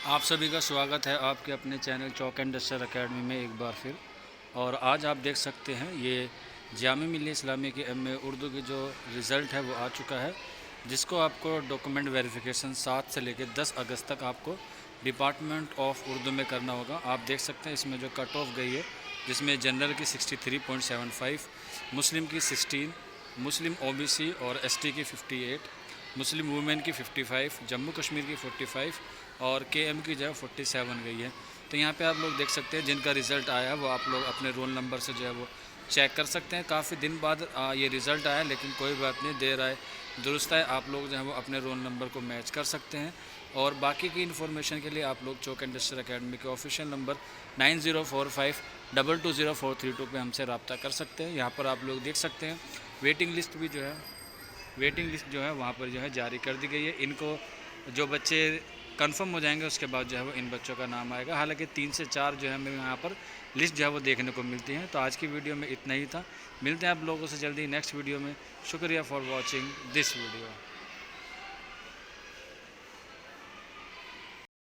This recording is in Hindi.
आप सभी का स्वागत है आपके अपने channel chalk and duster academy में एक बार फिर। और आज आप देख सकते हैं ये जामिया मिल्लिया इस्लामिया की एमए उर्दू की जो रिज़ल्ट है वो आ चुका है, जिसको आपको डॉक्यूमेंट वेरिफिकेशन 7 से लेकर 10 अगस्त तक आपको डिपार्टमेंट ऑफ उर्दू में करना होगा। आप देख सकते हैं इसमें जो कट ऑफ गई है, जिसमें जनरल की 63.75, मुस्लिम की 16, मुस्लिम ओबीसी और एसटी की 58, मुस्लिम वुमेन की 55, जम्मू कश्मीर की 45 और केएम की जो है 47 गई है। तो यहाँ पे आप लोग देख सकते हैं जिनका रिज़ल्ट आया है वो आप लोग अपने रोल नंबर से जो है वो चेक कर सकते हैं। काफ़ी दिन बाद ये रिज़ल्ट आया, लेकिन कोई बात नहीं, देर आए दुरुस्त है। आप लोग जो है वो अपने रोल नंबर को मैच कर सकते हैं। और बाकी की इन्फॉर्मेशन के लिए आप लोग चौक एंड डस्टर अकेडमी के ऑफिशियल नंबर 9045220432 पे हमसे रब्ता कर सकते हैं। यहाँ पर आप लोग देख सकते हैं वेटिंग लिस्ट जो है वहाँ पर जो है जारी कर दी गई है। इनको जो बच्चे कंफर्म हो जाएंगे उसके बाद जो है वो इन बच्चों का नाम आएगा। हालांकि 3 से 4 जो है हमें यहाँ पर लिस्ट जो है वो देखने को मिलती है। तो आज की वीडियो में इतना ही था। मिलते हैं आप लोगों से जल्दी नेक्स्ट वीडियो में। शुक्रिया फॉर वॉचिंग दिस वीडियो।